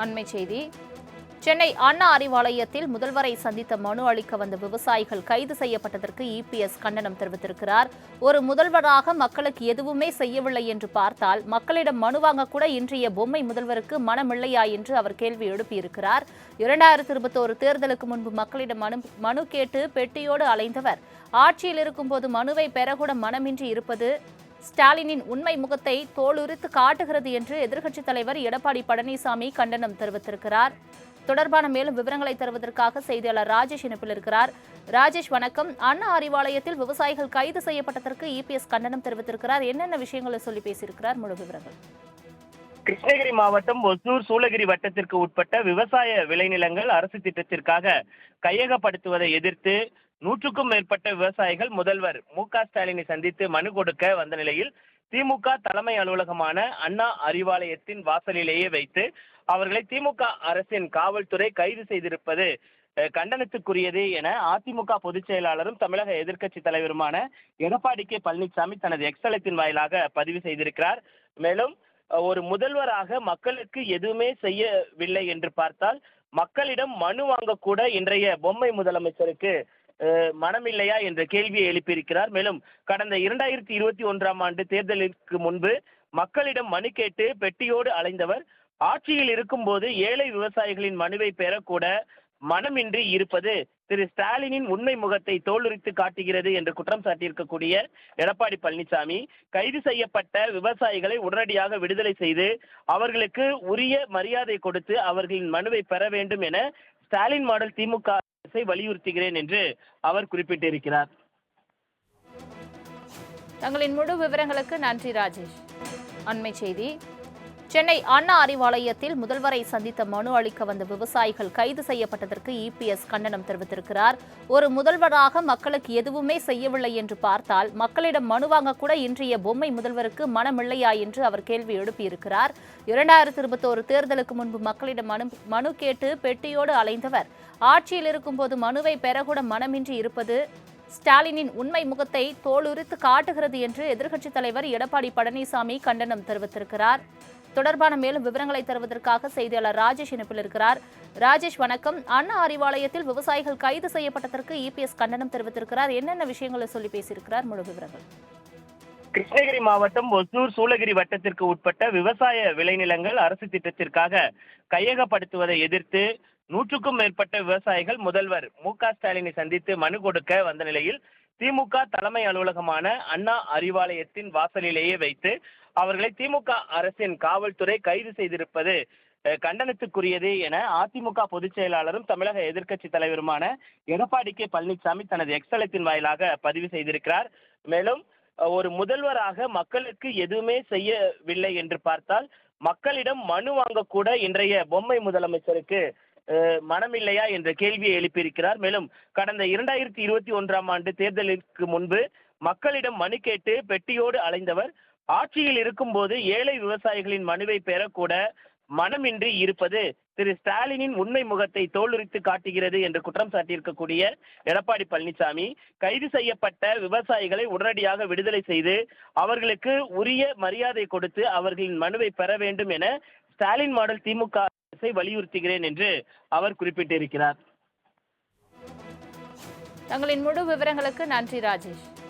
அண்மை செய்தி. சென்னை அண்ணா அறிவாலயத்தில் முதல்வரை சந்தித்த மனு அளிக்க வந்த விவசாயிகள் கைது செய்யப்பட்டதற்கு இபிஎஸ் கண்டனம் தெரிவித்திருக்கிறார். ஒரு முதல்வராக மக்களுக்கு எதுவுமே செய்யவில்லை என்று பார்த்தால் மக்களிடம் மனு வாங்கக்கூட இன்றைய பொம்மை முதல்வருக்கு மனமில்லையா என்று அவர் கேள்வி எழுப்பியிருக்கிறார். 2021 தேர்தலுக்கு முன்பு மக்களிடம் மனு கேட்டு பெட்டியோடு அலைந்தவர் ஆட்சியில் இருக்கும்போது மனுவை பெறக்கூட மனமின்றி இருப்பது ஸ்டாலினின் உண்மை முகத்தை தோலுரித்து காட்டுகிறது என்று எதிர்க்கட்சித் தலைவர் எடப்பாடி பழனிசாமி கண்டனம் தெரிவித்திருக்கிறார். தொடர்பான மேலும் விவரங்களை தருவதற்காக செய்தியாளர் ராஜேஷ் இணைப்பில் இருக்கிறார். ராஜேஷ், வணக்கம். அண்ணா அறிவாலயத்தில் விவசாயிகள் கைது செய்யப்பட்டதற்கு இபிஎஸ் கண்டனம் தெரிவித்திருக்கிறார். என்னென்ன விஷயங்களை சொல்லி பேசியிருக்கிறார்? முழு விவரங்கள். கிருஷ்ணகிரி மாவட்டம் ஒசூர் சூளகிரி வட்டத்திற்கு உட்பட்ட விவசாய விளைநிலங்கள் அரசு திட்டத்திற்காக கையகப்படுத்துவதை எதிர்த்து 100க்கும் மேற்பட்ட விவசாயிகள் முதல்வர் மு.க.ஸ்டாலினை சந்தித்து மனு கொடுக்க வந்த நிலையில் திமுக தலைமை அலுவலகமான அண்ணா அறிவாலயத்தின் வாசலிலேயே வைத்து அவர்களை திமுக அரசின் காவல்துறை கைது செய்திருப்பது கண்டனத்துக்குரியது என அதிமுக பொதுச் செயலாளரும் தமிழக எதிர்க்கட்சி தலைவருமான எடப்பாடி கே பழனிசாமி தனது எக்ஸ் வாயிலாக பதிவு செய்திருக்கிறார். மேலும் ஒரு முதல்வராக மக்களுக்கு எதுவுமே செய்யவில்லை என்று பார்த்தால் மக்களிடம் மனு வாங்கக்கூட இன்றைய பொம்மை முதலமைச்சருக்கு மனமில்லையா என்ற கேள்வியை எழுப்பியிருக்கிறார். மேலும் கடந்த 2021ஆம் ஆண்டு தேர்தலுக்கு முன்பு மக்களிடம் மனு கேட்டு பெட்டியோடு அலைந்தவர் ஆட்சியில் இருக்கும் போது ஏழை விவசாயிகளின் மனுவை பெறக்கூட மனமின்றி இருப்பது திரு ஸ்டாலினின் உண்மை முகத்தை தோலுரித்து காட்டுகிறது என்று குற்றம் சாட்டியிருக்கக்கூடிய எடப்பாடி பழனிசாமி கைது செய்யப்பட்ட விவசாயிகளை உடனடியாக விடுதலை செய்து அவர்களுக்கு உரிய மரியாதை கொடுத்து அவர்களின் மனுவை பெற வேண்டும் என ஸ்டாலின் மாடல் திமுக அரசை வலியுறுத்துகிறேன் என்று அவர் குறிப்பிட்டிருக்கிறார். தங்களின் முழு விவரங்களுக்கு நன்றி ராஜேஷ். அண்மை செய்தி. சென்னை அண்ணா அறிவாலயத்தில் முதல்வரை சந்தித்த மனு அளிக்க வந்த விவசாயிகள் கைது செய்யப்பட்டதற்கு இபிஎஸ் கண்டனம் தெரிவித்திருக்கிறார். ஒரு முதல்வராக மக்களுக்கு எதுவுமே செய்யவில்லை என்று பார்த்தால் மக்களிடம் மனு வாங்கக்கூட இன்றைய பொம்மை முதல்வருக்கு மனமில்லையா என்று அவர் கேள்வி எழுப்பியிருக்கிறார். 2021 தேர்தலுக்கு முன்பு மக்களிடம் மனு கேட்டு பெட்டியோடு அலைந்தவர் ஆட்சியில் இருக்கும்போது மனுவை பெறக்கூட மனமின்றி இருப்பது ஸ்டாலினின் உண்மை முகத்தை தோலுரித்து காட்டுகிறது என்று எதிர்க்கட்சித் தலைவர் எடப்பாடி பழனிசாமி கண்டனம் தெரிவித்திருக்கிறார். தொடர்பான மேலும் விவரங்களை தருவதற்காக செய்தியாளர் ராஜேஷ் இணைப்பில் இருக்கிறார். ராஜேஷ், வணக்கம். அண்ணா அறிவாலயத்தில் விவசாயிகள் கைது செய்யப்பட்டதற்கு இபிஎஸ் கண்டனம் தெரிவித்திருக்கிறார். என்னென்ன விஷயங்களை சொல்லி பேசியிருக்கிறார்? முழு விவரங்கள். கிருஷ்ணகிரி மாவட்டம் ஒசூர் சூளகிரி வட்டத்திற்கு உட்பட்ட விவசாய விளைநிலங்கள் அரசு திட்டத்திற்காக கையகப்படுத்துவதை எதிர்த்து 100க்கும் மேற்பட்ட விவசாயிகள் முதல்வர் மு.க.ஸ்டாலினை சந்தித்து மனு கொடுக்க வந்த நிலையில் திமுக தலைமை அலுவலகமான அண்ணா அறிவாலயத்தின் வாசலிலேயே வைத்து அவர்களை திமுக அரசின் காவல்துறை கைது செய்திருப்பது கண்டனத்துக்குரியது என அதிமுக பொதுச் செயலாளரும் தமிழக எதிர்க்கட்சி தலைவருமான எடப்பாடி கே பழனிசாமி தனது எக்ஸ் வாயிலாக பதிவு செய்திருக்கிறார். மேலும் ஒரு முதல்வராக மக்களுக்கு எதுவுமே செய்யவில்லை என்று பார்த்தால் மக்களிடம் மனு வாங்கக்கூட இன்றைய பொம்மை முதலமைச்சருக்கு மனமில்லையா என்ற கேள்வியை எழுப்பியிருக்கிறார். மேலும் கடந்த 2021ஆம் ஆண்டு தேர்தலுக்கு முன்பு மக்களிடம் மனு கேட்டு பெட்டியோடு அலைந்தவர் ஆட்சியில் இருக்கும் போது ஏழை விவசாயிகளின் மனுவை பெறக்கூட மனமின்றி இருப்பது திரு ஸ்டாலினின் உண்மை முகத்தை தோலுரித்து காட்டுகிறது என்று குற்றம் சாட்டியிருக்கக்கூடிய எடப்பாடி பழனிசாமி கைது செய்யப்பட்ட விவசாயிகளை உடனடியாக விடுதலை செய்து அவர்களுக்கு உரிய மரியாதை கொடுத்து அவர்களின் மனுவை பெற வேண்டும் என ஸ்டாலின் மாடல் திமுக அரசை வலியுறுத்துகிறேன் என்று அவர் குறிப்பிட்டிருக்கிறார். தங்களின் முழு விவரங்களுக்கு நன்றி ராஜேஷ்.